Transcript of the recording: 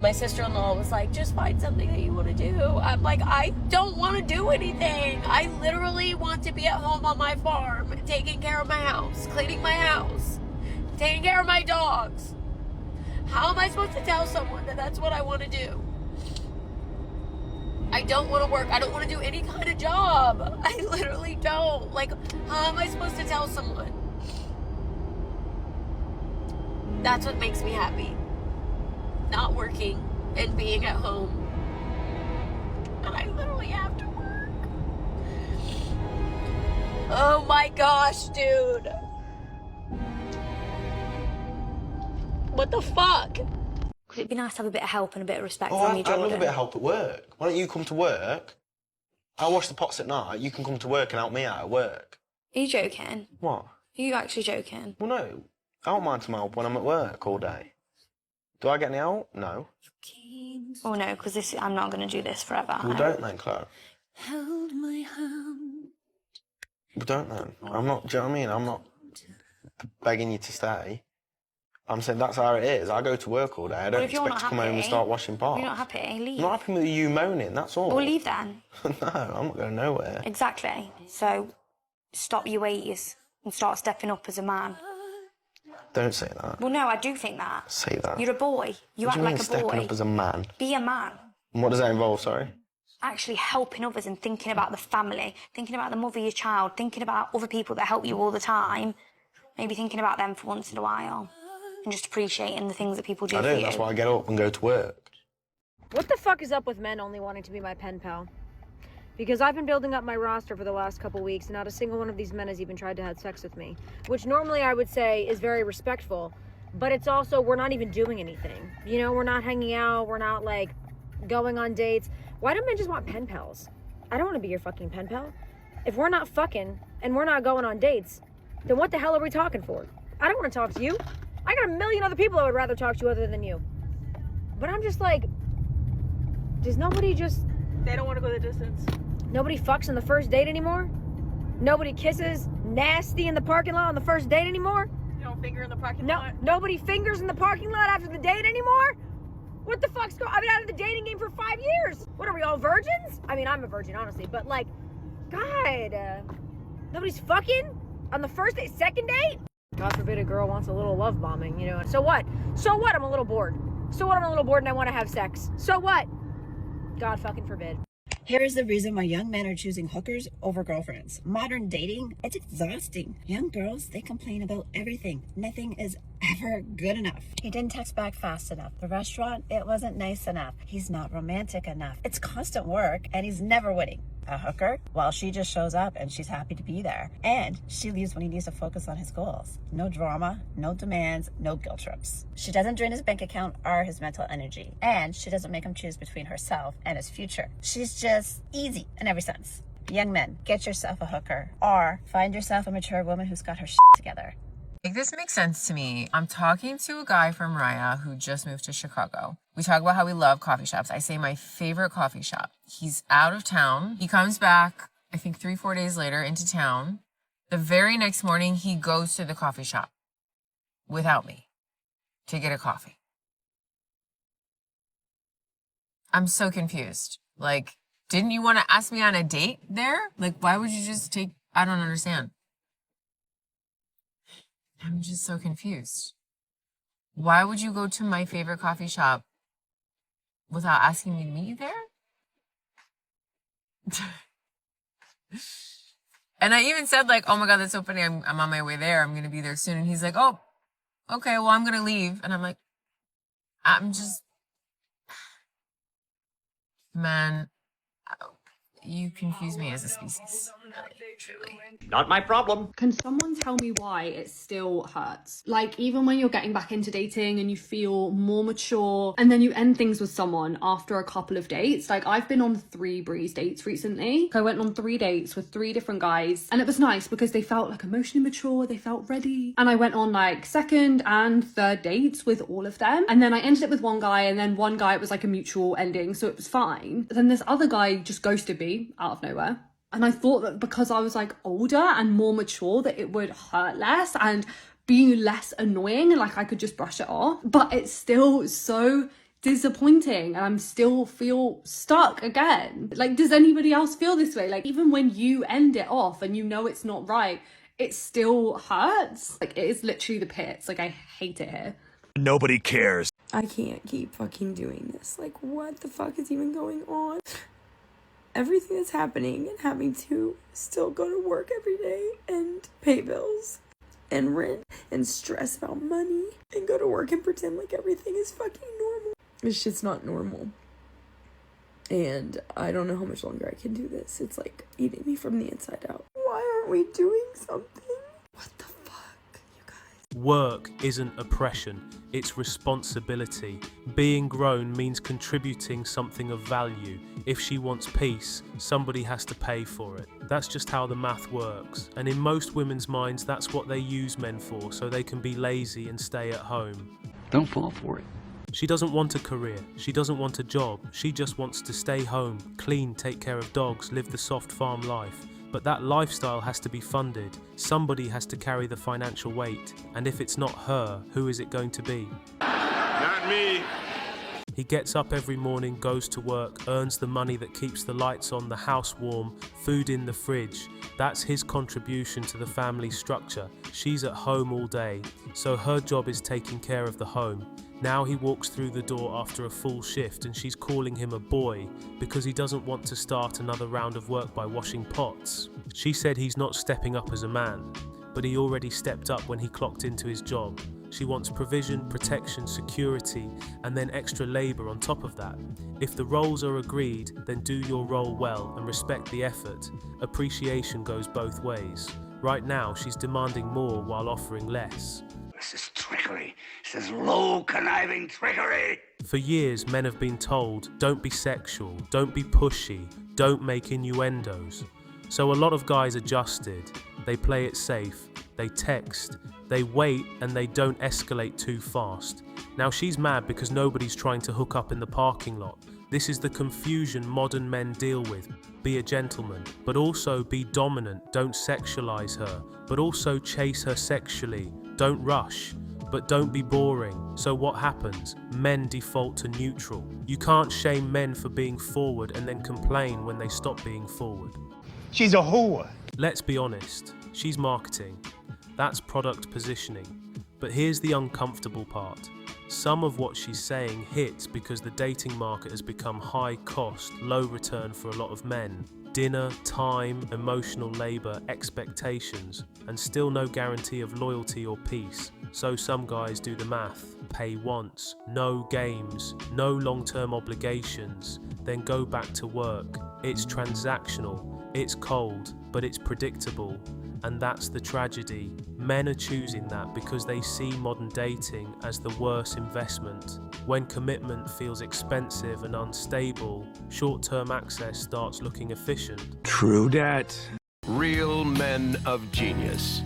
My sister-in-law was like, just find something that you want to do. I'm like, I don't want to do anything. I literally want to be at home on my farm, taking care of my house, cleaning my house, taking care of my dogs. How am I supposed to tell someone that that's what I want to do? I don't want to work. I don't want to do any kind of job. I literally don't. Like, how am I supposed to tell someone? That's what makes me happy. Not working and being at home. And I literally have to work. Oh my gosh, dude. What the fuck? Could it be nice to have a bit of help and a bit of respect from you, I Jordan? love a bit of help at work. Why don't you come to work? I wash the pots at night. You can come to work and help me out at work. Are you joking? What? Are you actually joking? Well, no. I don't mind some help when I'm at work all day. Do I get any help? No. Oh no, because I'm not going to do this forever. Well, don't then, Claire. Hold my hand. Well, don't then. I'm not, do you know what I mean? I'm not begging you to stay. I'm saying that's how it is. I go to work all day. I don't expect to come home and start washing pots. You're not happy? Leave. I'm not happy with you moaning, that's all. Well, leave then. No, I'm not going nowhere. Exactly. So, stop your ways and start stepping up as a man. Don't say that. Well, no, I do think that. Say that. You're a boy. You act like a boy. Stepping up as a man? Be a man. And what does that involve, sorry? Actually helping others and thinking about the family, thinking about the mother of your child, thinking about other people that help you all the time. Maybe thinking about them for once in a while. And just appreciating the things that people do for you. That's why I get up and go to work. What the fuck is up with men only wanting to be my pen pal? Because I've been building up my roster for the last couple weeks, and not a single one of these men has even tried to have sex with me. Which normally I would say is very respectful, but it's also, we're not even doing anything. You know, we're not hanging out, we're not, like, going on dates. Why do men just want pen pals? I don't want to be your fucking pen pal. If we're not fucking, and we're not going on dates, then what the hell are we talking for? I don't want to talk to you. I got a million other people I would rather talk to other than you. But I'm just like, does nobody just... They don't want to go the distance. Nobody fucks on the first date anymore? Nobody kisses nasty in the parking lot on the first date anymore? You don't finger in the parking lot? Nobody fingers in the parking lot after the date anymore? What the fuck's going on? I've been out of the dating game for 5 years. What are we, all virgins? I mean, I'm a virgin, honestly, but like, God, nobody's fucking on the first date, second date? God forbid a girl wants a little love bombing, you know. So what? So what? I'm a little bored. So what? I'm a little bored and I want to have sex. So what? God fucking forbid. Here is the reason why young men are choosing hookers over girlfriends. Modern dating, it's exhausting. Young girls, they complain about everything. Nothing is ever good enough. He didn't text back fast enough. The restaurant, it wasn't nice enough. He's not romantic enough. It's constant work and he's never winning. A hooker, well, she just shows up and she's happy to be there. And she leaves when he needs to focus on his goals. No drama, no demands, no guilt trips. She doesn't drain his bank account or his mental energy. And she doesn't make him choose between herself and his future. She's just easy in every sense. Young men, get yourself a hooker or find yourself a mature woman who's got her shit together. Like, this makes sense to me. I'm talking to a guy from Raya who just moved to Chicago. We talk about how we love coffee shops. I say my favorite coffee shop. He's out of town. He comes back, I think 3-4 days later into town. The very next morning, he goes to the coffee shop without me to get a coffee. I'm so confused. Like, didn't you want to ask me on a date there? Like, why would you just take... I don't understand. I'm just so confused. Why would you go to my favorite coffee shop without asking me to meet you there? And I even said, like, oh my God, that's so funny. I'm on my way there. I'm going to be there soon. And he's like, oh, okay, well, I'm going to leave. And I'm like, I'm just, man, you confuse me as a species. Truly. Not my problem. Can someone tell me why it still hurts? Like, even when you're getting back into dating and you feel more mature and then you end things with someone after a couple of dates. Like, I've been on 3 Breeze dates recently. I went on 3 dates with 3 different guys and it was nice because they felt like emotionally mature, they felt ready. And I went on like 2nd and 3rd dates with all of them. And then I ended up with one guy and then one guy, it was like a mutual ending, so it was fine. But then this other guy just ghosted me out of nowhere. And I thought that because I was like older and more mature that it would hurt less and be less annoying and like I could just brush it off. But it's still so disappointing, and I'm still feel stuck again. Like, does anybody else feel this way? Like, even when you end it off and you know it's not right, it still hurts. Like, it is literally the pits. Like, I hate it here. Nobody cares. I can't keep fucking doing this. Like, what the fuck is even going on? Everything that's happening and having to still go to work every day and pay bills and rent and stress about money and go to work and pretend like everything is fucking normal. This shit's not normal. And I don't know how much longer I can do this. It's like eating me from the inside out. Why aren't we doing something? What the fuck, you guys? Work isn't oppression, it's responsibility. Being grown means contributing something of value. If she wants peace, somebody has to pay for it. That's just how the math works. And in most women's minds, that's what they use men for, so they can be lazy and stay at home. Don't fall for it. She doesn't want a career, she doesn't want a job, she just wants to stay home, clean, take care of dogs, live the soft farm life. But that lifestyle has to be funded, somebody has to carry the financial weight, and if it's not her, who is it going to be? Not me. He gets up every morning, goes to work, earns the money that keeps the lights on, the house warm, food in the fridge. That's his contribution to the family structure. She's at home all day, so her job is taking care of the home. Now he walks through the door after a full shift and she's calling him a boy because he doesn't want to start another round of work by washing pots. She said he's not stepping up as a man, but he already stepped up when he clocked into his job. She wants provision, protection, security, and then extra labour on top of that. If the roles are agreed, then do your role well and respect the effort. Appreciation goes both ways. Right now, she's demanding more while offering less. This is trickery. This is low, conniving trickery. For years, men have been told, don't be sexual, don't be pushy, don't make innuendos. So a lot of guys adjusted. They play it safe, they text, they wait, and they don't escalate too fast. Now she's mad because nobody's trying to hook up in the parking lot. This is the confusion modern men deal with. Be a gentleman, but also be dominant, don't sexualize her, but also chase her sexually. Don't rush, but don't be boring. So what happens? Men default to neutral. You can't shame men for being forward and then complain when they stop being forward. She's a whore. Let's be honest, she's marketing. That's product positioning. But here's the uncomfortable part. Some of what she's saying hits because the dating market has become high cost, low return for a lot of men. Dinner, time, emotional labour, expectations, and still no guarantee of loyalty or peace. So some guys do the math, pay once, no games, no long-term obligations, then go back to work. It's transactional, it's cold, but it's predictable. And that's the tragedy. Men are choosing that because they see modern dating as the worst investment. When commitment feels expensive and unstable, short-term access starts looking efficient. True dat. Real men of genius.